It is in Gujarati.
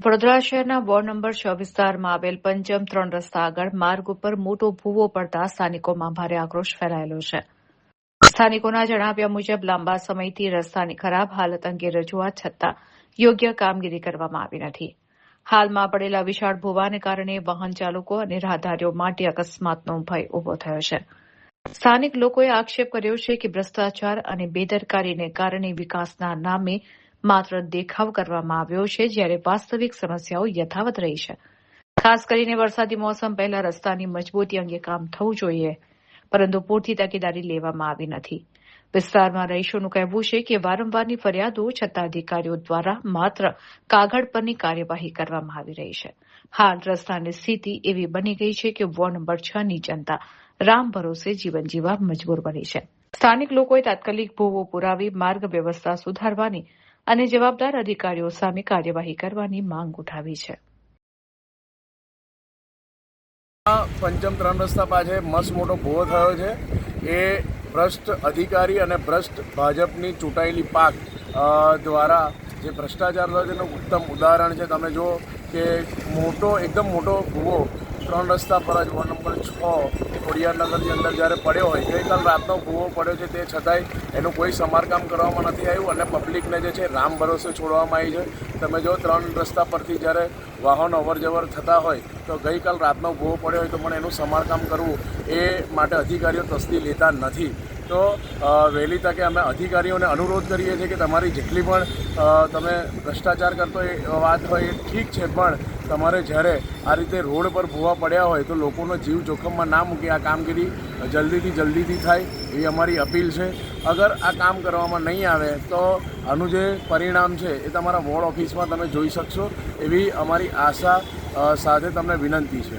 વડોદરા શહેરના વોર્ડ નંબર 6 વિસ્તારમાં આવેલ પંચમ 3 રસ્તા આગળ માર્ગ ઉપર મોટો ભૂવો પડતા સ્થાનિકોમાં ભારે આક્રોશ ફેલાયેલો છે. સ્થાનિકોના જણાવ્યા મુજબ લાંબા સમયથી રસ્તાની ખરાબ હાલત અંગે રજૂઆત છતાં યોગ્ય કામગીરી કરવામાં આવી નથી. હાલમાં પડેલા વિશાળ ભૂવાને કારણે વાહન ચાલકો અને રાહદારીઓ માટે અકસ્માતનો ભય ઉભો થયો છે. સ્થાનિક લોકોએ આક્ષેપ કર્યો છે કે ભ્રષ્ટાચાર અને બેદરકારીને કારણે વિકાસના નામે માત્ર દેખાવ કરવામાં આવ્યો છે, જ્યારે વાસ્તવિક સમસ્યાઓ યથાવત રહી છે. ખાસ કરીને વરસાદી મોસમ પહેલા રસ્તાની મજબૂતી અંગે કામ થવું જોઈએ, પરંતુ પૂરતી તકેદારી લેવામાં આવી નથી. વિસ્તારમાં રહીશોનું કહેવું છે કે વારંવારની ફરિયાદો છતાં અધિકારીઓ દ્વારા માત્ર કાગળ પરની કાર્યવાહી કરવામાં આવી રહી છે. હાલ રસ્તાની સ્થિતિ એવી બની ગઈ છે કે વોર્ડ નંબર 6ની જનતા રામ ભરોસે જીવન જીવવા મજબૂર બની છે. સ્થાનિક લોકોએ તાત્કાલિક ભૂવો પુરાવી માર્ગ વ્યવસ્થા સુધારવાની અને જવાબદાર અધિકારીઓ સામે કાર્યવાહી કરવાની માંગ ઉઠાવી છે. પંચમ 3 રસ્તા પાસે મસ્ત મોટો ભૂવો થયો છે. એ ભ્રષ્ટ અધિકારી અને ભ્રષ્ટ ભાજપની ચૂંટાયેલી પાક દ્વારા જે ભ્રષ્ટાચાર થયો છે એનું ઉત્તમ ઉદાહરણ છે. તમે જુઓ કે એકદમ મોટો ભૂવો 3 રસ્તા પર જ વોર્ડ નંબર 6 ખોડિયારનગરની અંદર જ્યારે પડ્યો હોય, ગઈકાલ રાતનો ભૂવો પડ્યો છે, તે છતાંય એનું કોઈ સમારકામ કરવામાં નથી આવ્યું અને પબ્લિકને જે છે રામ ભરોસે છોડવામાં આવી છે. તમે જો 3 રસ્તા પરથી જ્યારે વાહનો અવરજવર થતા હોય તો ગઈકાલ રાતનો ભૂવો પડ્યો હોય તો પણ એનું સમારકામ કરવું એ માટે અધિકારીઓ તસ્દી લેતા નથી. તો વહેલી તકે અમે અધિકારીઓને અનુરોધ કરીએ છીએ કે તમારી જેટલી પણ તમે ભ્રષ્ટાચાર કરતો એ વાત હોય એ ઠીક છે, પણ તમારે જ્યારે આ રીતે રોડ પર ભૂવા પડ્યા હોય તો લોકોનો જીવ જોખમમાં ના મૂકી આ કામગીરી જલ્દીથી થાય એવી અમારી અપીલ છે. અગર આ કામ કરવામાં નહીં આવે તો આનું જે પરિણામ છે એ તમારા વોર્ડ ઓફિસમાં તમે જોઈ શકશો એવી અમારી આશા સાથે તમને વિનંતી છે.